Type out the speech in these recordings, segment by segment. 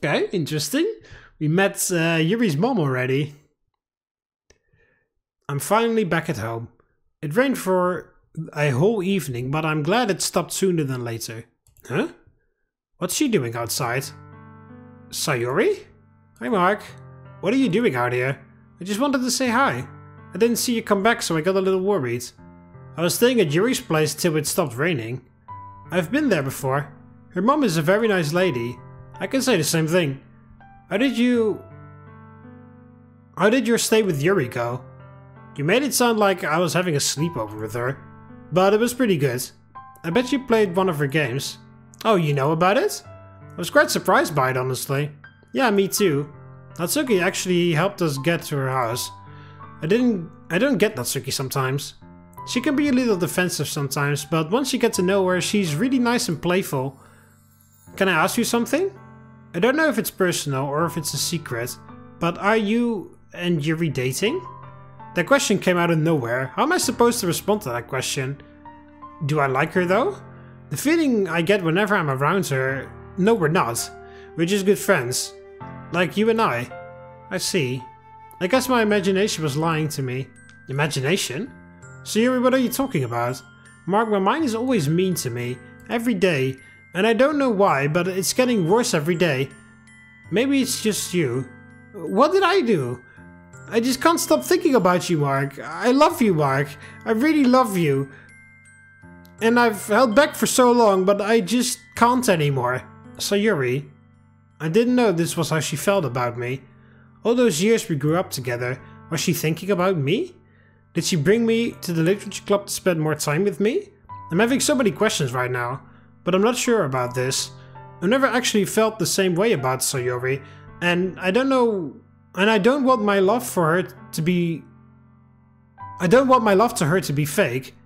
Okay, interesting. We met Yuri's mom already. I'm finally back at home. It rained for a whole evening, but I'm glad it stopped sooner than later. Huh? What's she doing outside? Sayori? Hi Mark. What are you doing out here? I just wanted to say hi. I didn't see you come back, so I got a little worried. I was staying at Yuri's place till it stopped raining. I've been there before. Her mom is a very nice lady. I can say the same thing. How did your stay with Yuri go? You made it sound like I was having a sleepover with her, but it was pretty good. I bet you played one of her games. Oh, you know about it? I was quite surprised by it, honestly. Yeah, me too. Natsuki actually helped us get to her house. I don't get Natsuki sometimes. She can be a little defensive sometimes, but once you get to know her, she's really nice and playful. Can I ask you something? I don't know if it's personal or if it's a secret, but are you and Yuri dating? That question came out of nowhere. How am I supposed to respond to that question? Do I like her though? The feeling I get whenever I'm around her... No, we're not. We're just good friends. Like you and I. I see. I guess my imagination was lying to me. Imagination? So Yuri, what are you talking about? Mark, my mind is always mean to me. Every day. And I don't know why, but it's getting worse every day. Maybe it's just you. What did I do? I just can't stop thinking about you, Mark. I love you, Mark. I really love you. And I've held back for so long, but I just can't anymore. So Yuri, I didn't know this was how she felt about me. All those years we grew up together, was she thinking about me? Did she bring me to the literature club to spend more time with me? I'm having so many questions right now, but I'm not sure about this. I've never actually felt the same way about Sayori, and I don't know... And I don't want my love for her to be... I don't want my love to her to be fake.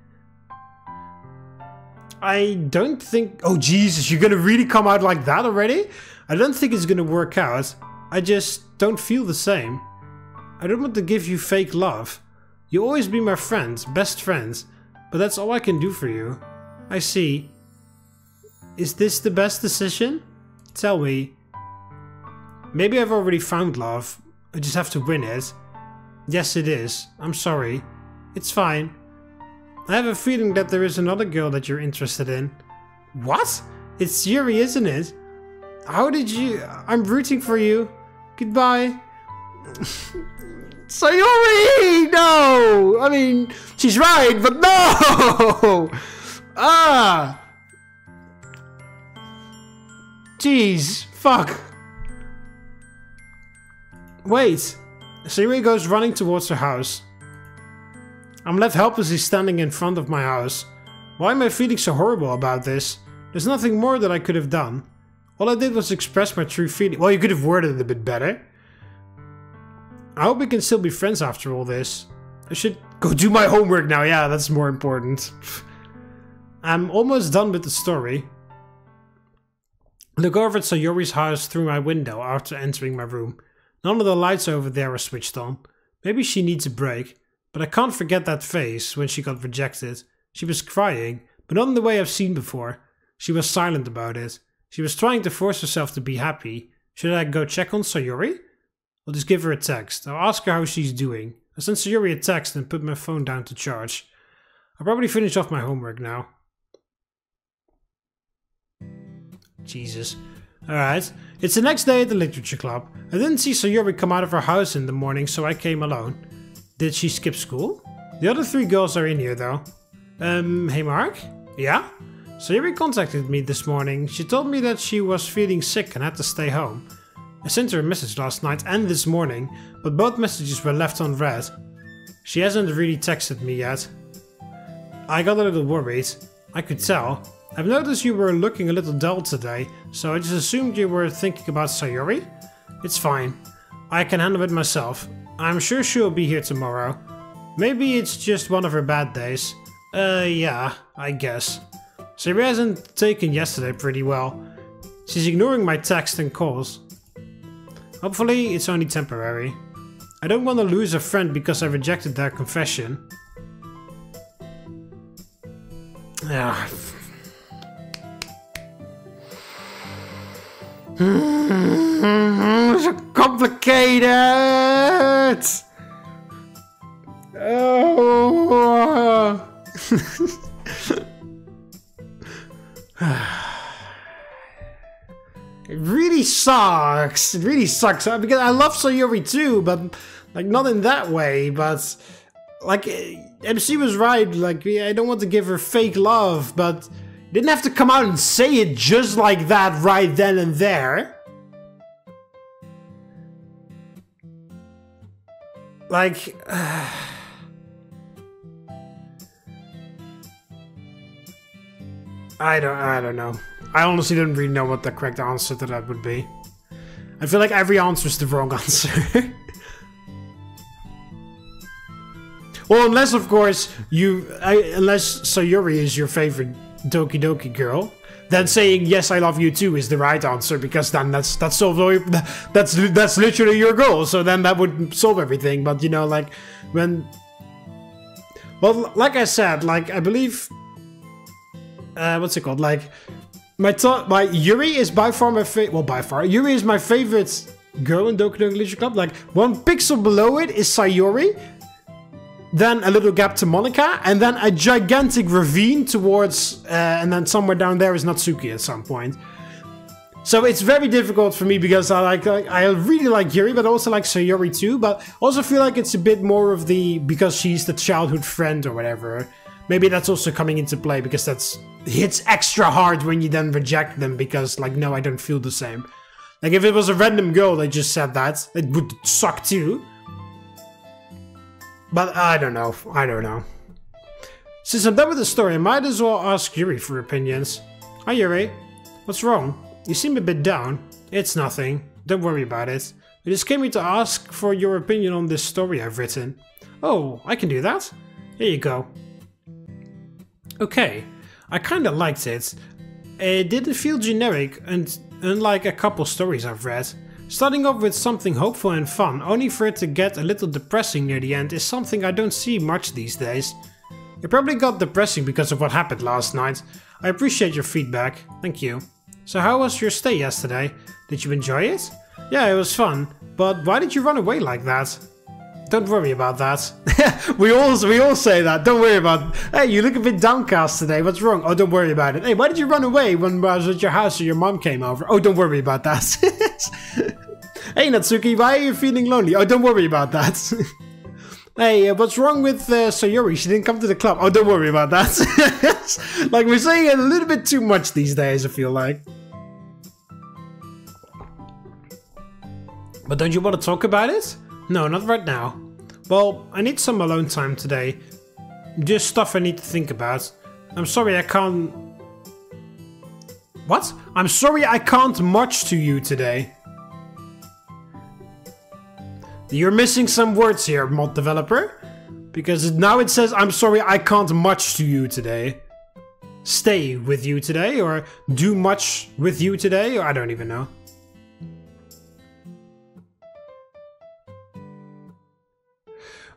I don't think... Oh Jesus, you're gonna really come out like that already? I don't think it's gonna work out. I just don't feel the same. I don't want to give you fake love. You'll always be my friend, best friend. But that's all I can do for you. I see. Is this the best decision? Tell me. Maybe I've already found love. I just have to win it. Yes, it is. I'm sorry. It's fine. I have a feeling that there is another girl that you're interested in. What? It's Yuri, isn't it? How did you... I'm rooting for you. Goodbye. Sayori! No! I mean, she's right, but no! Ah! Jeez. Fuck. Wait. Sayori goes running towards her house. I'm left helplessly standing in front of my house. Why am I feeling so horrible about this? There's nothing more that I could have done. All I did was express my true feeling. Well, you could have worded it a bit better. I hope we can still be friends after all this. I should go do my homework now. Yeah, that's more important. I'm almost done with the story. Look over at Sayori's house through my window after entering my room. None of the lights over there are switched on. Maybe she needs a break, but I can't forget that face when she got rejected. She was crying, but not in the way I've seen before. She was silent about it. She was trying to force herself to be happy. Should I go check on Sayori? I'll just give her a text. I'll ask her how she's doing. I sent Sayori a text and put my phone down to charge. I'll probably finish off my homework now. Jesus. Alright. It's the next day at the literature club. I didn't see Sayori come out of her house in the morning, so I came alone. Did she skip school? The other 3 girls are in here though. Hey Mark? Yeah? Sayori contacted me this morning. She told me that she was feeling sick and had to stay home. I sent her a message last night and this morning, but both messages were left unread. She hasn't really texted me yet. I got a little worried. I could tell. I've noticed you were looking a little dull today, so I just assumed you were thinking about Sayori. It's fine. I can handle it myself. I'm sure she'll be here tomorrow. Maybe it's just one of her bad days. Yeah, I guess. Sayori hasn't taken yesterday pretty well. She's ignoring my texts and calls. Hopefully it's only temporary. I don't want to lose a friend because I rejected their confession. Yeah. So complicated! Oh. It really sucks. It really sucks because I love Sayori too, but like not in that way. But like MC was right. Like I don't want to give her fake love, but you didn't have to come out and say it just like that right then and there. Like. I don't know. I honestly don't really know what the correct answer to that would be. I feel like every answer is the wrong answer. Well, unless of course unless Sayori is your favorite Doki Doki girl, then saying yes I love you too is the right answer, because then that's literally your goal. So then that would solve everything. But you know, like when, well, like I said, like I believe. What's it called? Like, my Yuri is by far my favorite. Well, by far, Yuri is my favorite girl in Doki Doki Literature Club. Like, one pixel below it is Sayori, then a little gap to Monica, and then a gigantic ravine towards, and then somewhere down there is Natsuki at some point. So it's very difficult for me because I really like Yuri, but I also like Sayori too. But also feel like it's a bit more of the because she's the childhood friend or whatever. Maybe that's also coming into play because that's hits extra hard when you then reject them because, like, no, I don't feel the same. Like, if it was a random girl that just said that, it would suck too. But I don't know. I don't know. Since I'm done with the story, I might as well ask Yuri for opinions. Hi, Yuri. What's wrong? You seem a bit down. It's nothing. Don't worry about it. I just came here to ask for your opinion on this story I've written. Oh, I can do that? Here you go. Okay, I kinda liked it. It didn't feel generic, and unlike a couple stories I've read. Starting off with something hopeful and fun, only for it to get a little depressing near the end, is something I don't see much these days. It probably got depressing because of what happened last night. I appreciate your feedback, thank you. So how was your stay yesterday? Did you enjoy it? Yeah, it was fun, but why did you run away like that? Don't worry about that. we all say that. Don't worry about it. Hey, you look a bit downcast today. What's wrong? Oh, don't worry about it. Hey, why did you run away when I was at your house and your mom came over? Oh, don't worry about that. Hey, Natsuki, why are you feeling lonely? Oh, don't worry about that. Hey, what's wrong with Sayori? She didn't come to the club. Oh, don't worry about that. Like, we're saying it a little bit too much these days, I feel like. But don't you want to talk about it? No, not right now. Well, I need some alone time today. Just stuff I need to think about. I'm sorry I can't... What? I'm sorry I can't much to you today. You're missing some words here, mod developer. Because now it says, I'm sorry I can't much to you today. Stay with you today, or do much with you today, or I don't even know.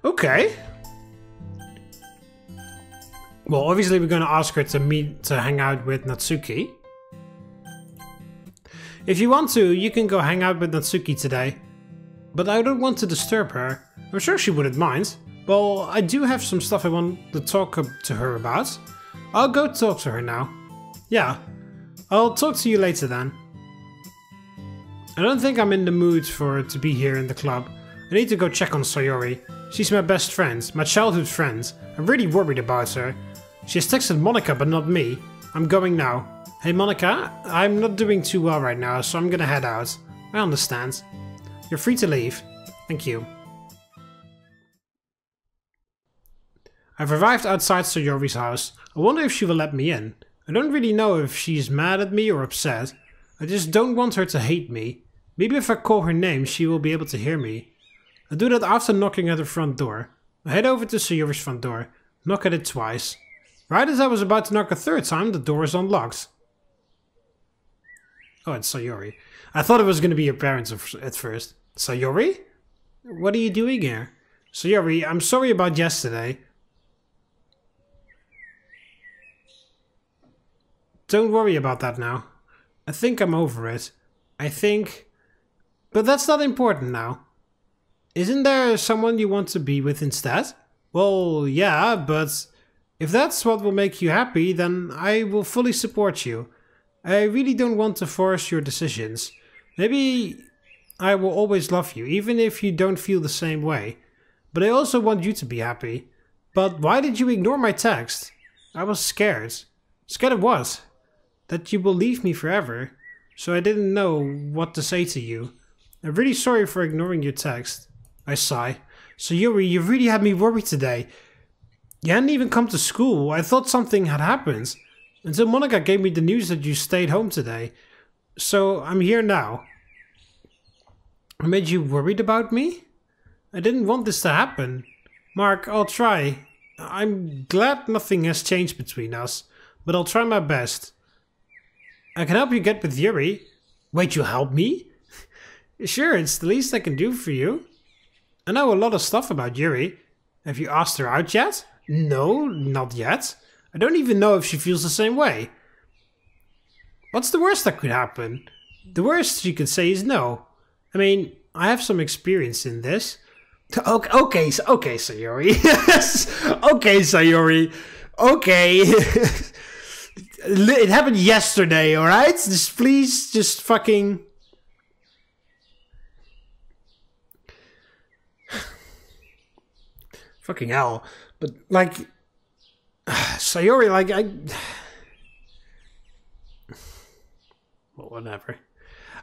Okay. Well, obviously we're going to ask her to hang out with Natsuki. If you want to, you can go hang out with Natsuki today. But I don't want to disturb her. I'm sure she wouldn't mind. Well, I do have some stuff I want to talk to her about. I'll go talk to her now. Yeah. I'll talk to you later then. I don't think I'm in the mood for her to be here in the club. I need to go check on Sayori. She's my best friend, my childhood friend. I'm really worried about her. She has texted Monica but not me. I'm going now. Hey Monica, I'm not doing too well right now, so I'm gonna head out. I understand. You're free to leave. Thank you. I've arrived outside Sayori's house. I wonder if she will let me in. I don't really know if she's mad at me or upset. I just don't want her to hate me. Maybe if I call her name, she will be able to hear me. I do that after knocking at the front door. I head over to Sayori's front door, knock at it twice. Right as I was about to knock a third time, the door is unlocked. Oh, it's Sayori. I thought it was going to be your parents at first. Sayori? What are you doing here? Sayori, I'm sorry about yesterday. Don't worry about that now. I think I'm over it. I think... But that's not important now. Isn't there someone you want to be with instead? Well, yeah, but if that's what will make you happy, then I will fully support you. I really don't want to force your decisions. Maybe I will always love you, even if you don't feel the same way. But I also want you to be happy. But why did you ignore my text? I was scared. Scared of what? That you will leave me forever. So I didn't know what to say to you. I'm really sorry for ignoring your text. I sigh. So Yuri, you really had me worried today. You hadn't even come to school. I thought something had happened. Until Monica gave me the news that you stayed home today. So I'm here now. I made you worried about me? I didn't want this to happen. Mark, I'll try. I'm glad nothing has changed between us, but I'll try my best. I can help you get with Yuri. Wait, you help me? Sure, it's the least I can do for you. I know a lot of stuff about Yuri. Have you asked her out yet? No, not yet. I don't even know if she feels the same way. What's the worst that could happen? The worst she could say is no. I mean, I have some experience in this. Okay, Sayori. Yes. Okay, Sayori. Okay. It happened yesterday, alright? Just please, just fucking... Fucking hell. But, like... Sayori, like, Well, whatever.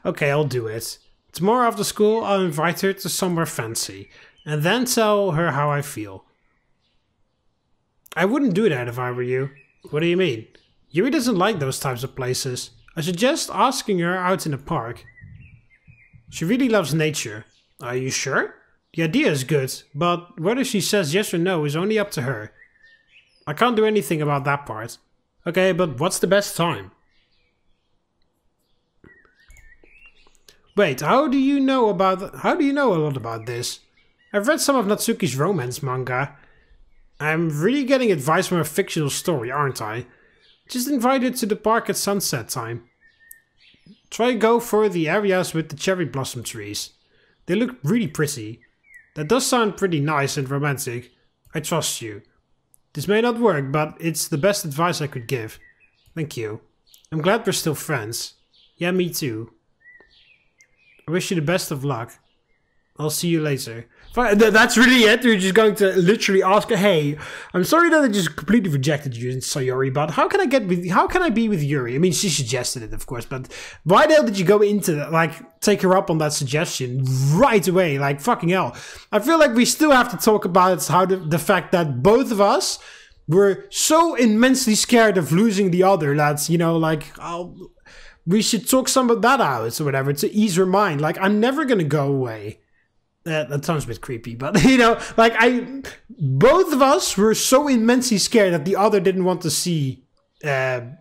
Okay, I'll do it. Tomorrow after school, I'll invite her to somewhere fancy. And then tell her how I feel. I wouldn't do that if I were you. What do you mean? Yuri doesn't like those types of places. I suggest asking her out in a park. She really loves nature. Are you sure? The idea is good, but whether she says yes or no is only up to her. I can't do anything about that part. Okay, but what's the best time? Wait, how do you know a lot about this? I've read some of Natsuki's romance manga. I'm really getting advice from a fictional story, aren't I? Just invite her to the park at sunset time. Try go for the areas with the cherry blossom trees. They look really pretty. That does sound pretty nice and romantic. I trust you. This may not work, but it's the best advice I could give. Thank you. I'm glad we're still friends. Yeah, me too. I wish you the best of luck. I'll see you later. That's really it. You're just going to literally ask her, hey, I'm sorry that I just completely rejected you, Sayori, but how can I be with Yuri? I mean, she suggested it, of course, but why the hell did you go into that, like, take her up on that suggestion right away? Like, fucking hell. I feel like we still have to talk about how the fact that both of us were so immensely scared of losing the other, lads, you know, like, we should talk some of that out or whatever to ease her mind. Like, I'm never gonna go away. That sounds a bit creepy, but you know, like both of us were so immensely scared that the other didn't want to see the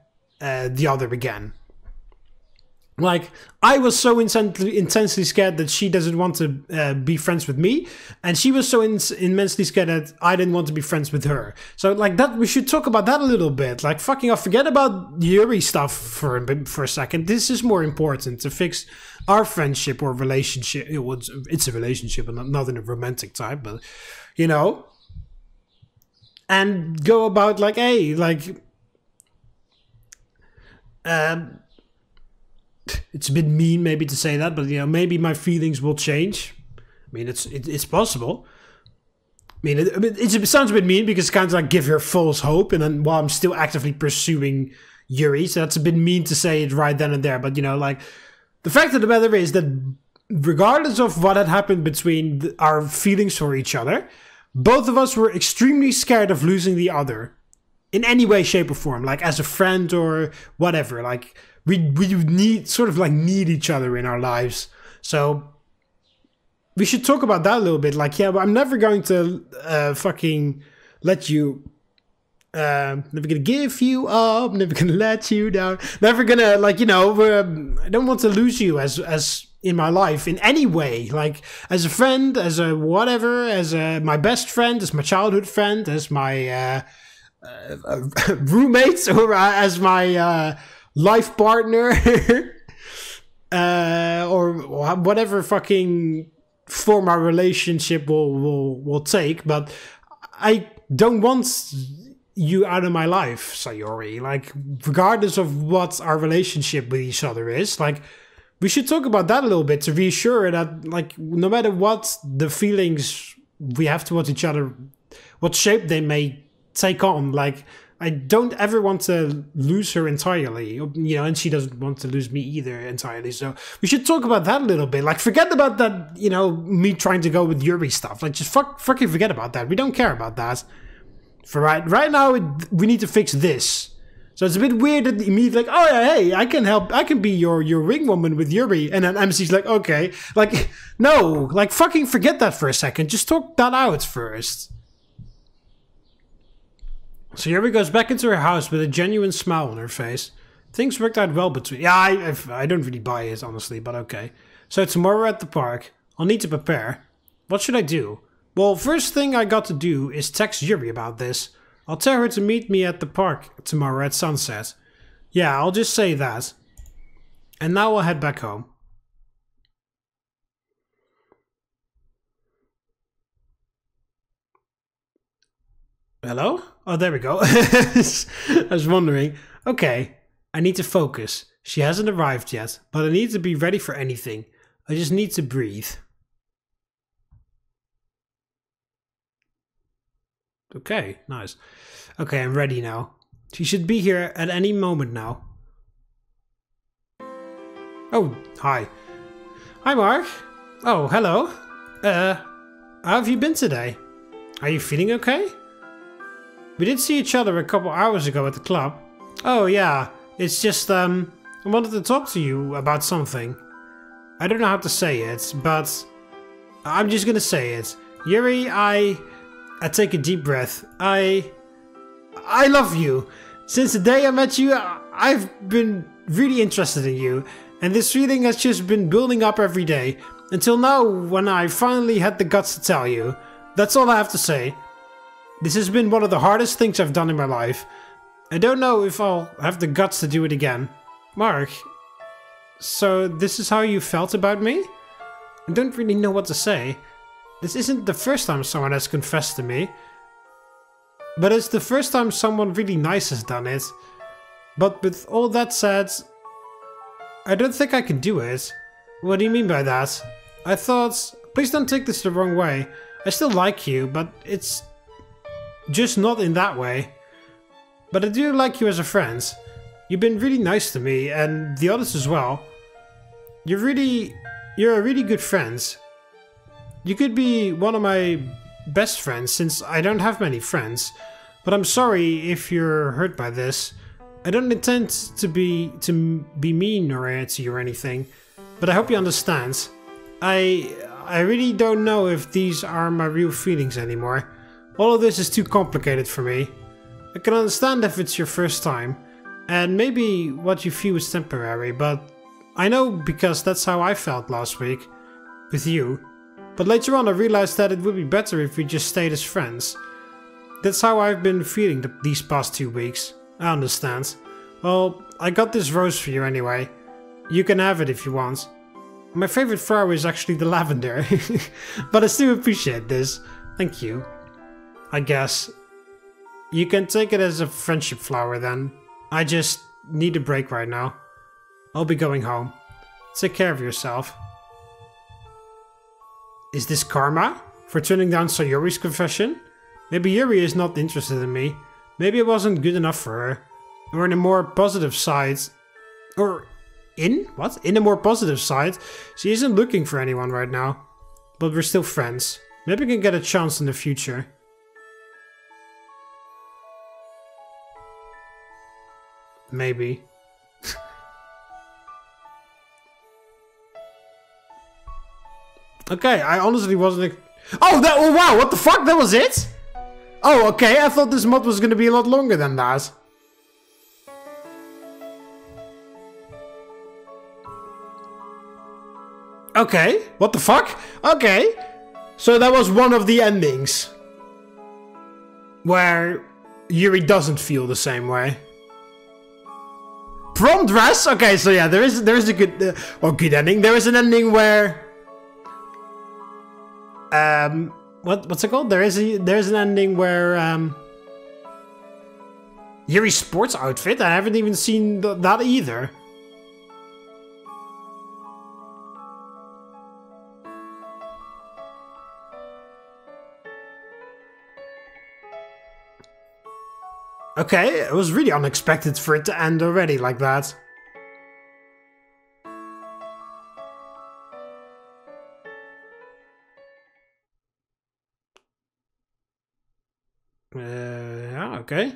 other again. Like, I was so intensely scared that she doesn't want to be friends with me, and she was so immensely scared that I didn't want to be friends with her. So, like, that we should talk about that a little bit. Like, fucking, forget about Yuri stuff for a second. This is more important to fix our friendship or relationship. It's a relationship, and not in a romantic type, but you know, and go about like, hey, like, it's a bit mean maybe to say that, but you know, maybe my feelings will change. I mean, it's possible. I mean, it sounds a bit mean because it's kind of like give her false hope, and then while I'm still actively pursuing Yuri, so that's a bit mean to say it right then and there. But you know, like, the fact of the matter is that regardless of what had happened between our feelings for each other, both of us were extremely scared of losing the other in any way, shape, or form, like as a friend or whatever. Like, we need each other in our lives. So we should talk about that a little bit. Like, yeah, but I'm never going to fucking let you, never gonna give you up, never gonna let you down, never gonna, like, you know, I don't want to lose you as in my life in any way, like as a friend, as a whatever, as my best friend, as my childhood friend, as my roommate, or as my life partner. or whatever fucking form our relationship will take, but I don't want you out of my life, Sayori. Like, regardless of what our relationship with each other is, like, we should talk about that a little bit to reassure that, like, no matter what the feelings we have towards each other, what shape they may take on, like, I don't ever want to lose her entirely, you know, and she doesn't want to lose me either entirely. So we should talk about that a little bit. Like, forget about that, you know, me trying to go with Yuri stuff. Like, just fucking forget about that. We don't care about that. For right now, we need to fix this. So it's a bit weird that immediately, like, oh yeah, hey, I can help. I can be your ring woman with Yuri. And then MC's like, okay. Like, no, like, fucking forget that for a second. Just talk that out first. So Yuri goes back into her house with a genuine smile on her face. Things worked out well between... Yeah, I don't really buy it, honestly, but okay. So tomorrow at the park, I'll need to prepare. What should I do? Well, first thing I got to do is text Yuri about this. I'll tell her to meet me at the park tomorrow at sunset. Yeah, I'll just say that. And now I'll head back home. Hello? Oh, there we go. I was wondering. Okay, I need to focus. She hasn't arrived yet, but I need to be ready for anything. I just need to breathe. Okay, nice. Okay, I'm ready now. She should be here at any moment now. Oh, hi. Hi, Mark. Oh, hello. How have you been today? Are you feeling okay? We did see each other a couple hours ago at the club. Oh, yeah. It's just, I wanted to talk to you about something. I don't know how to say it, but I'm just gonna say it. Yuri, I take a deep breath. I love you. Since the day I met you, I've been really interested in you. And this feeling has just been building up every day. Until now, when I finally had the guts to tell you. That's all I have to say. This has been one of the hardest things I've done in my life. I don't know if I'll have the guts to do it again. Mark, so this is how you felt about me? I don't really know what to say. This isn't the first time someone has confessed to me. But it's the first time someone really nice has done it. But with all that said, I don't think I can do it. What do you mean by that? I thought, please don't take this the wrong way. I still like you, but it's just not in that way. But I do like you as a friend. You've been really nice to me, and the others as well. You're a really good friend. You could be one of my best friends, since I don't have many friends. But I'm sorry if you're hurt by this. I don't intend to be mean or to you or anything. But I hope you understand. I really don't know if these are my real feelings anymore. All of this is too complicated for me. I can understand if it's your first time, and maybe what you feel is temporary, but I know because that's how I felt last week, with you. But later on I realized that it would be better if we just stayed as friends. That's how I've been feeling these past 2 weeks. I understand. Well, I got this rose for you anyway. You can have it if you want. My favorite flower is actually the lavender, but I still appreciate this. Thank you. I guess. You can take it as a friendship flower then. I just need a break right now. I'll be going home. Take care of yourself. Is this karma? For turning down Sayori's confession? Maybe Yuri is not interested in me. Maybe I wasn't good enough for her. Or in a more positive side... In a more positive side, she isn't looking for anyone right now. But we're still friends. Maybe we can get a chance in the future. Maybe. Okay, I honestly wasn't... Oh, wow, what the fuck? That was it? Oh, okay, I thought this mod was gonna be a lot longer than that. Okay, what the fuck? Okay. So that was one of the endings. Where Yuri doesn't feel the same way. prom dress? Okay, so yeah, there is a good, or good ending. There is an ending where, what's it called? There's an ending where, Yuri's sports outfit. I haven't even seen that either. Okay, it was really unexpected for it to end already like that. Yeah, okay.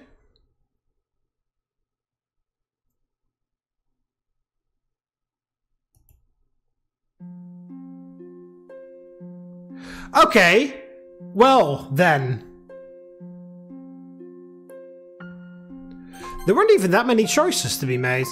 Okay, well then. There weren't even that many choices to be made.